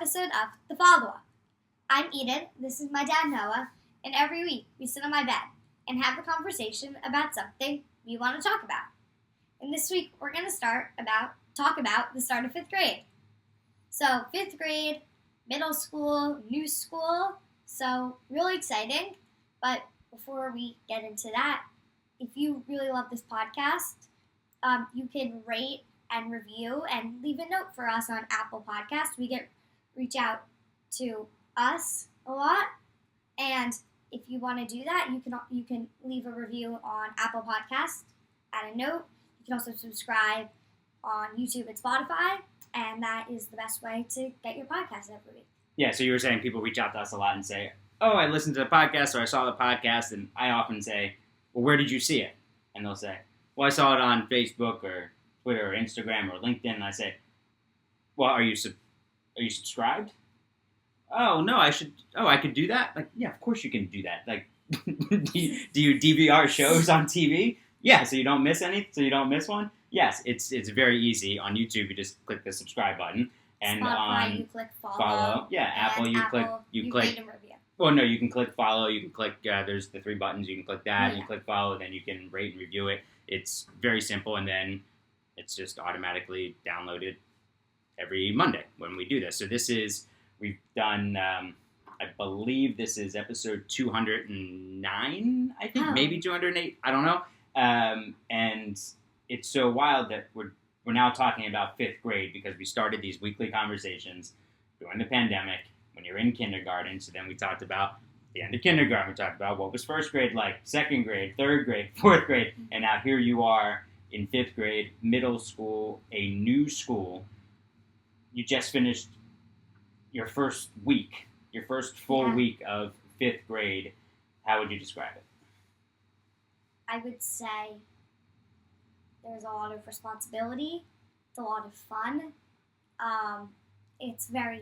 episode of The Follow-Up. I'm Eden, this is my dad Noah, and every week we sit on my bed and have a conversation about something we want to talk about. And this week we're going to talk about the start of 5th grade. So 5th grade, middle school, new school, so really exciting. But before we get into that, if you really love this podcast, you can rate and review and leave a note for us on Apple Podcasts. We reach out to us a lot, and if you want to do that, you can leave a review on Apple Podcasts, add a note. You can also subscribe on YouTube and Spotify, and that is the best way to get your podcast every week. Yeah, so you were saying people reach out to us a lot and say, oh, I listened to the podcast or I saw the podcast, and I often say, well, where did you see it? And they'll say, well, I saw it on Facebook or Twitter or Instagram or LinkedIn, and I say, well, are you subscribed? Oh, no, I could do that? Like, yeah, of course you can do that. Like, do you DVR shows on TV? Yeah, so you don't miss one? Yes, it's very easy. On YouTube, you just click the subscribe button. And Spotify, on you click follow. Yeah, Apple, you click rate and review. Well, no, you can click follow. You can click, there's the 3 buttons. You can click that. Yeah. You click follow, then you can rate and review it. It's very simple, and then it's just automatically downloaded every Monday when we do this. So we've done, I believe this is episode 209, I think, maybe 208, I don't know. And it's so wild that we're now talking about 5th grade because we started these weekly conversations during the pandemic when you're in kindergarten. So then we talked about the end of kindergarten. We talked about what was 1st grade like, 2nd grade, 3rd grade, 4th grade. And now here you are in 5th grade, middle school, a new school. You just finished your first full week of 5th grade. How would you describe it? I would say there's a lot of responsibility. It's a lot of fun. It's very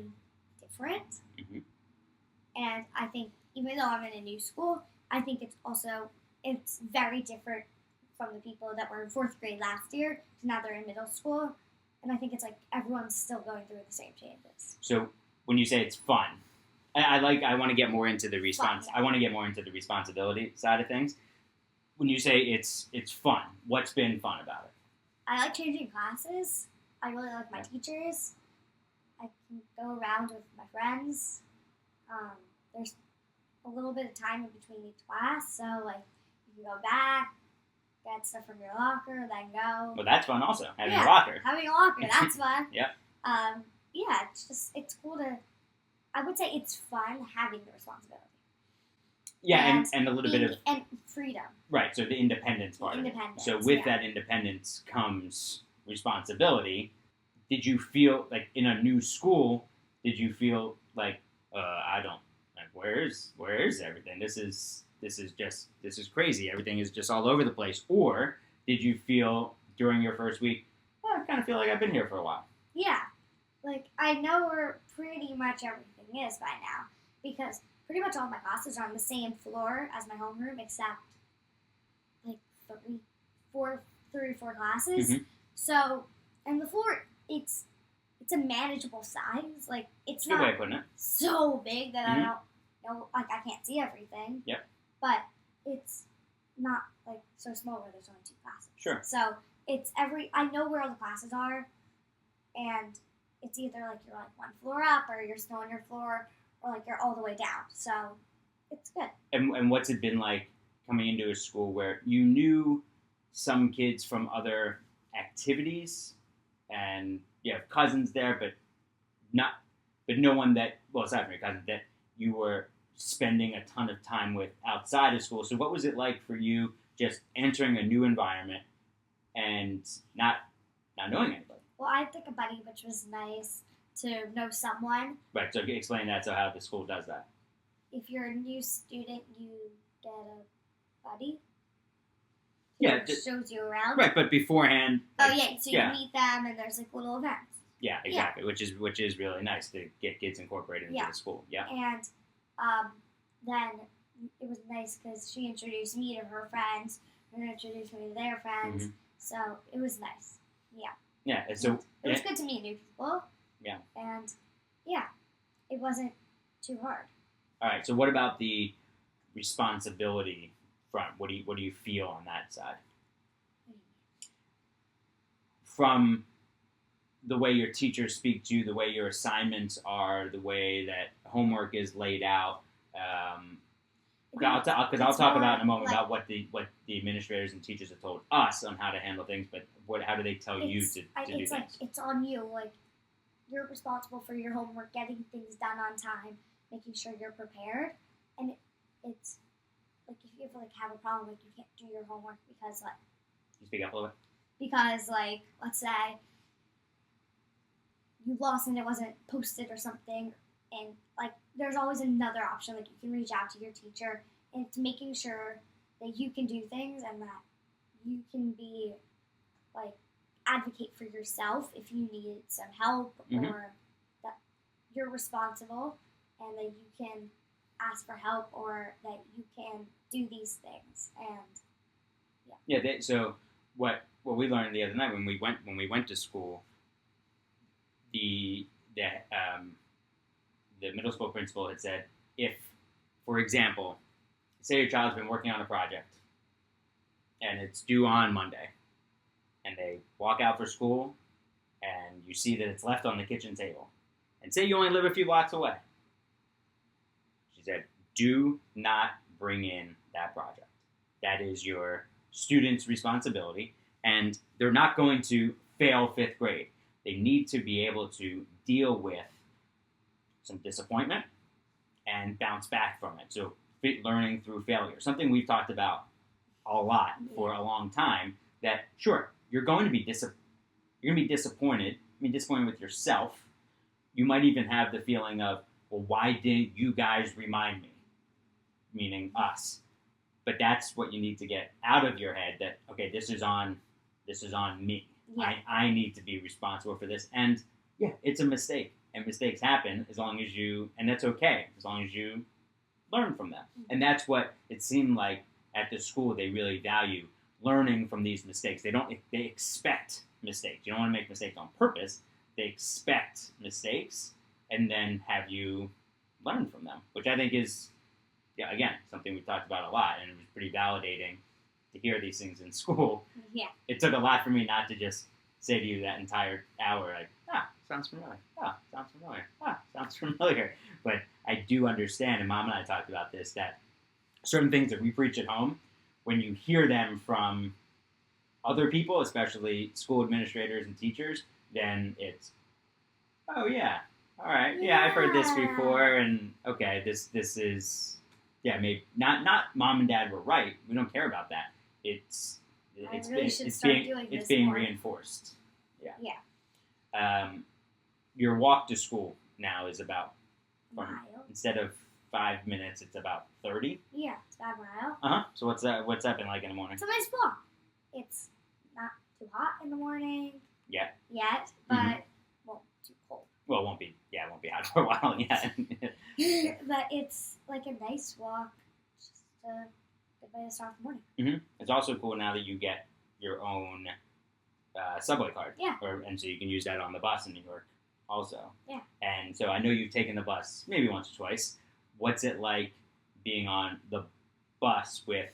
different. Mm-hmm. And I think even though I'm in a new school, I think it's very different from the people that were in 4th grade last year to now they're in middle school. And I think it's like everyone's still going through the same changes. So when you say it's fun, I want to get more into the response. Fun, yeah. I want to get more into the responsibility side of things. When you say it's fun, what's been fun about it? I like changing classes. I really like my teachers. I can go around with my friends. There's a little bit of time in between each class, so like you can go back, get stuff from your locker, then go. Well, that's fun also, having a locker. Having a locker, that's fun. Yeah. Yeah, it's cool to, I would say it's fun having the responsibility. Yeah, and a little bit of... And freedom. Right, so the independence part of it. So with that independence comes responsibility. Did you feel, like, in a new school, did you feel like, where is everything? This is crazy. Everything is just all over the place. Or did you feel during your first week, I kind of feel like I've been here for a while? Yeah. Like, I know where pretty much everything is by now. Because pretty much all my classes are on the same floor as my homeroom, except, like, 3 or 4 classes. Mm-hmm. So, and the floor, it's a manageable size. Like, it's Good not way of putting it. so big that Mm-hmm. I don't know, like, I can't see everything. Yep. But it's not, like, so small where there's only 2 classes. Sure. So, I know where all the classes are, and it's either, like, you're, like, 1 floor up, or you're still on your floor, or, like, you're all the way down. So, it's good. And what's it been like coming into a school where you knew some kids from other activities, and you have cousins there, but no one that, well, aside from your cousins, that you were spending a ton of time with outside of school. So what was it like for you just entering a new environment and not knowing anybody? Well, I took a buddy, which was nice to know someone. Right, so explain that, so how the school does that. If you're a new student, you get a buddy. Yeah, shows you around. Right, but beforehand. Oh yeah, so you meet them, and there's like little events. Yeah, exactly. Yeah. Which is really nice to get kids incorporated into the school. Yeah. And then it was nice because she introduced me to her friends, and introduced me to their friends. Mm-hmm. So it was nice. Yeah. Yeah. So it was good to meet new people. Yeah. And yeah. it wasn't too hard. All right. So what about the responsibility front? What do you feel on that side? From the way your teachers speak to you, the way your assignments are, the way that homework is laid out. I'll talk about in a moment about what the administrators and teachers have told us on how to handle things. But how do they tell you to do things? It's on you. Like, you're responsible for your homework, getting things done on time, making sure you're prepared. And it's like, if you ever have a problem, like you can't do your homework because like. Can you speak up a little bit? Because like, let's say you lost and it wasn't posted or something, and like there's always another option. Like, you can reach out to your teacher, and it's making sure that you can do things and that you can be like advocate for yourself if you need some help, or that you're responsible and that you can ask for help, or that you can do these things. And so what we learned the other night when we went to school, the middle school principal had said, if, for example, say your child's been working on a project and it's due on Monday, and they walk out for school and you see that it's left on the kitchen table, and say you only live a few blocks away, she said, do not bring in that project. That is your student's responsibility, and they're not going to fail 5th grade. They need to be able to deal with some disappointment and bounce back from it. So learning through failure, something we've talked about a lot for a long time, that sure, you're going to be disappointed. I mean, disappointed with yourself. You might even have the feeling of, well, why didn't you guys remind me? Meaning us. But that's what you need to get out of your head, that, okay, this is on me. Yeah. I need to be responsible for this. And yeah, it's a mistake. And mistakes happen and that's okay, as long as you learn from them. Mm-hmm. And that's what it seemed like at the school they really value, learning from these mistakes. They expect mistakes. You don't want to make mistakes on purpose. They expect mistakes and then have you learn from them, which I think is, again, something we've talked about a lot, and it was pretty validating to hear these things in school. Yeah. It took a lot for me not to just say to you that entire hour, like, sounds familiar. Sounds familiar. Sounds familiar. But I do understand, and Mom and I talked about this, that certain things that we preach at home, when you hear them from other people, especially school administrators and teachers, then it's, oh yeah, all right, yeah, I've heard this before, and okay, this is, maybe not Mom and Dad were right. We don't care about that. It's being reinforced. Yeah. Your walk to school now is about, instead of 5 minutes, it's about 30. Yeah, it's about a mile. So what's that been like in the morning? It's a nice walk. It's not too hot in the morning. Yet, but won't too cold. Well, it won't be hot for a while yet. But it's like a nice walk, just a good way to start the morning. Mm-hmm. It's also cool now that you get your own subway card. Yeah. And so you can use that on the bus in New York also. Yeah. And so I know you've taken the bus maybe once or twice. What's it like being on the bus with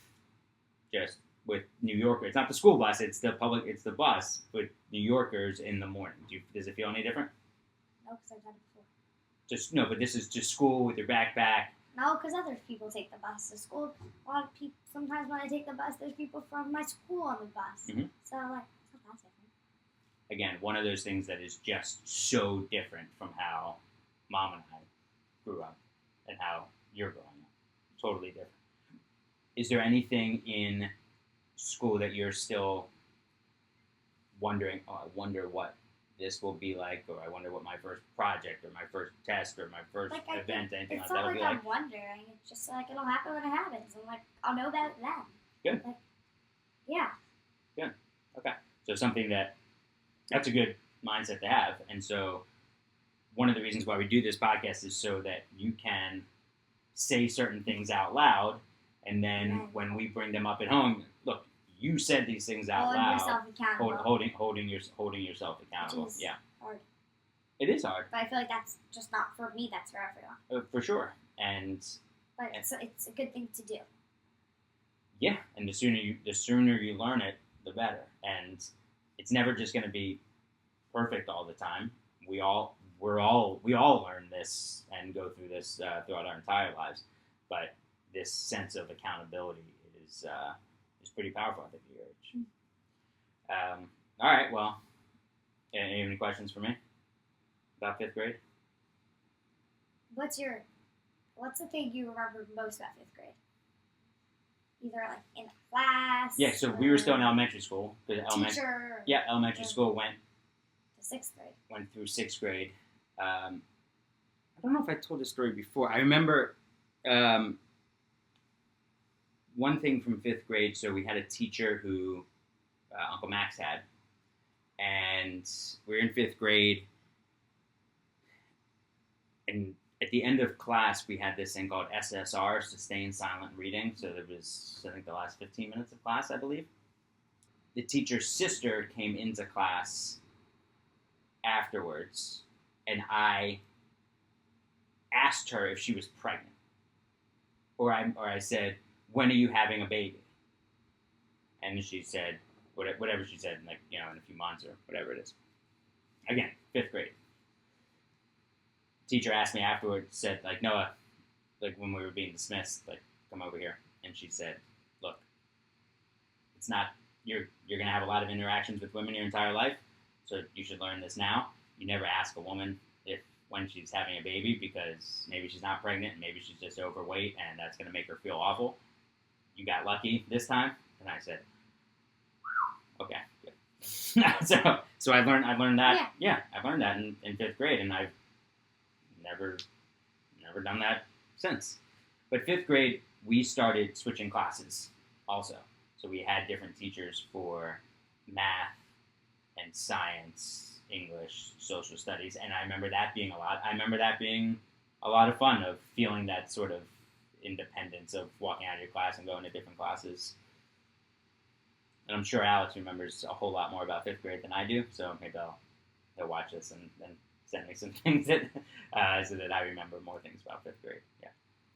New Yorkers? It's not the school bus, it's the bus with New Yorkers in the morning. Does it feel any different? No, because I've done it before. But this is just school with your backpack. No, because other people take the bus to school. A lot of people, sometimes when I take the bus, there's people from my school on the bus. Mm-hmm. So, like, it's not that different. Again, one of those things that is just so different from how Mom and I grew up and how you're growing up. Totally different. Is there anything in school that you're still wondering, I wonder what this will be like, or I wonder what my first project or my first test or my first event, anything like that will be like? It's not like I'm wondering. It's just like it'll happen when it happens. And like, I'll know about it then. Good. Like, yeah. Good. Okay. So that's a good mindset to have. And so one of the reasons why we do this podcast is so that you can say certain things out loud, and then when we bring them up at home, look, you said these things out loud. Yourself accountable. Holding yourself accountable. Which is hard. It is hard, But I feel like that's just not for me. That's for everyone. for sure. And But it's a good thing to do. yeah, and the sooner you learn it, the better. And it's never just going to be perfect all the time. We all learn this and go through this throughout our entire lives. But this sense of accountability is pretty powerful at the age. All right, well, any questions for me about fifth grade? What's the thing you remember most about fifth grade? Either like in class. Yeah, so we were still in elementary school. Teacher. Yeah, elementary school went To sixth grade. Went through sixth grade. I don't know if I told this story before. I remember one thing from fifth grade. So we had a teacher who Uncle Max had, and we were in fifth grade. And at the end of class, we had this thing called SSR, Sustained Silent Reading. So there was, I think, the last 15 minutes of class, I believe. The teacher's sister came into class afterwards, and I asked her if she was pregnant. Or I said, when are you having a baby? And she said, whatever she said, like, in a few months or whatever it is. Again, fifth grade. Teacher asked me afterwards, said, like, Noah, like when we were being dismissed, like, come over here. And she said, look, it's not, you're going to have a lot of interactions with women your entire life, so you should learn this now. You never ask a woman when she's having a baby, because maybe she's not pregnant, maybe she's just overweight, and that's going to make her feel awful. You got lucky this time. And I said, okay, good. so I learned that. Yeah, I learned that in fifth grade, and I've never done that since. But fifth grade, we started switching classes also. So we had different teachers for math and science, English, social studies, and I remember that being a lot. I remember that being a lot of fun, of feeling that sort of independence of walking out of your class and going to different classes. And I'm sure Alex remembers a whole lot more about fifth grade than I do, so maybe he'll watch this and send me some things so that I remember more things about fifth grade. Yeah.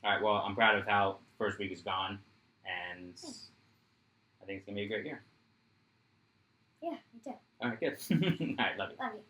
All right, well, I'm proud of how the first week is gone, and I think it's going to be a great year. Yeah, me too. All right, good. All right, love you. Love you.